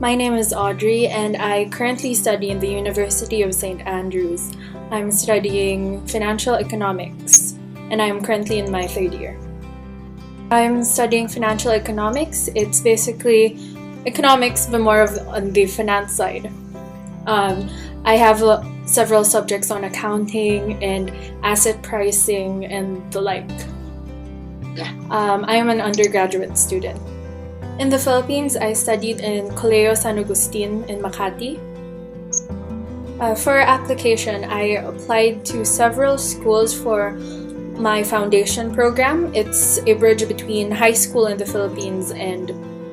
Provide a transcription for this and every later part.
My name is Audrey and I currently study in the University of St. Andrews. I'm studying financial economics and I'm currently in my third year. I'm studying financial economics. It's basically economics but more on the finance side. I have several subjects on accounting and asset pricing and the like. I am an undergraduate student. In the Philippines, I studied in Colegio San Agustin in Makati. For application, I applied to several schools for my foundation program. It's a bridge between high school in the Philippines and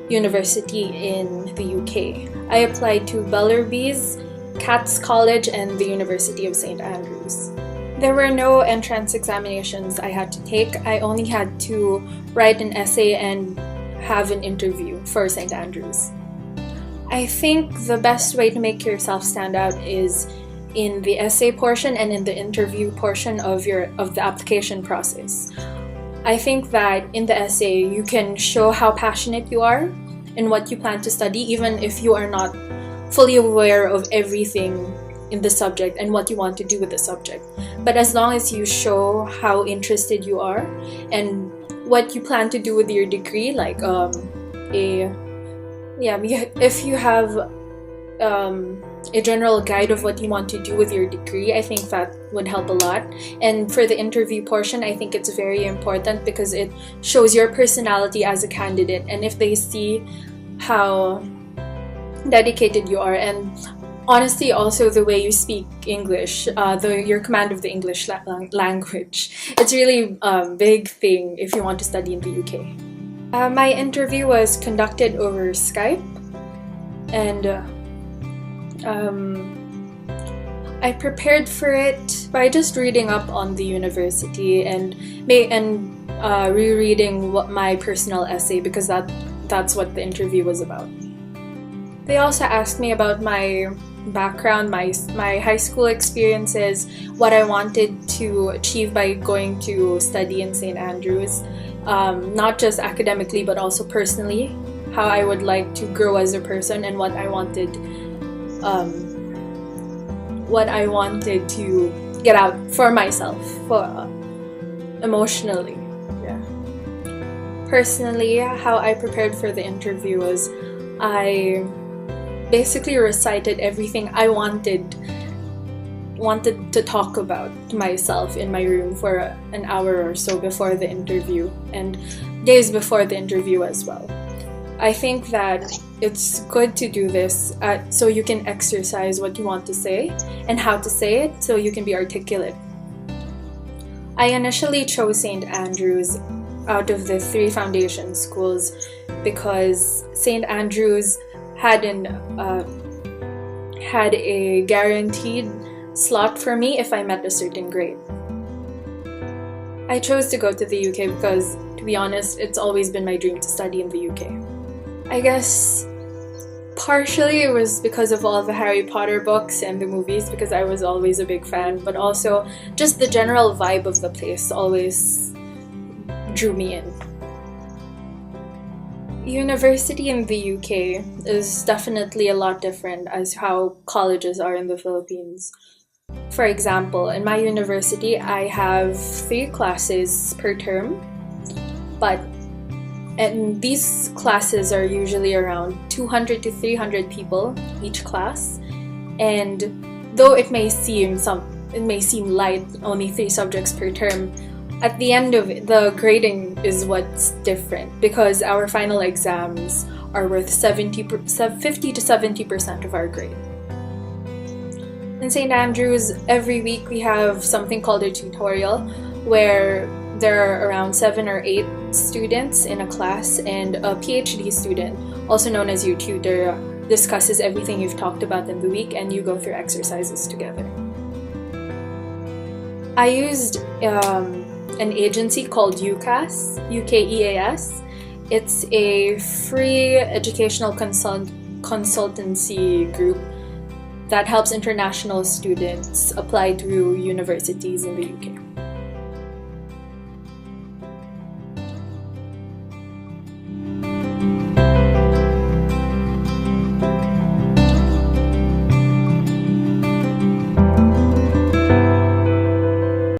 university in the UK. I applied to Bellerby's, Cat's College, and the University of St. Andrews. There were no entrance examinations I had to take. I only had to write an essay and have an interview for St. Andrews. I think the best way to make yourself stand out is in the essay portion and in the interview portion of the application process. I think that in the essay you can show how passionate you are and what you plan to study, even if you are not fully aware of everything in the subject and what you want to do with the subject. But as long as you show how interested you are and what you plan to do with your degree, like if you have a general guide of what you want to do with your degree, I think that would help a lot. And for the interview portion, I think it's very important because it shows your personality as a candidate, and if they see how dedicated you are, and honestly also the way you speak English, your command of the English language, it's really a big thing if you want to study in the UK. My interview was conducted over Skype, and I prepared for it by just reading up on the university and rereading my personal essay, because that's what the interview was about. They also asked me about my background, my high school experiences, what I wanted to achieve by going to study in St. Andrews, not just academically but also personally, how I would like to grow as a person and what I wanted to get out for myself, emotionally. Yeah. Personally, how I prepared for the interview was I basically recited everything I wanted to talk about to myself in my room for an hour or so before the interview and days before the interview as well. I think that it's good to do this so you can exercise what you want to say and how to say it so you can be articulate. I initially chose St. Andrews out of the 3 foundation schools because St. Andrews had a guaranteed slot for me if I met a certain grade. I chose to go to the UK because, to be honest, it's always been my dream to study in the UK. I guess partially it was because of all the Harry Potter books and the movies, because I was always a big fan, but also just the general vibe of the place always drew me in. University in the UK is definitely a lot different as how colleges are in the Philippines. For example, in my university, I have 3 classes per term, and these classes are usually around 200 to 300 people each class. And though it may seem light, only 3 subjects per term, at the end of it, the grading is what's different, because our final exams are worth 50 to 70% of our grade. In St. Andrews, every week we have something called a tutorial, where there are around 7 or 8 students in a class, and a PhD student, also known as your tutor, discusses everything you've talked about in the week, and you go through exercises together. I used an agency called UKEAS. It's a free educational consultancy group that helps international students apply through universities in the UK.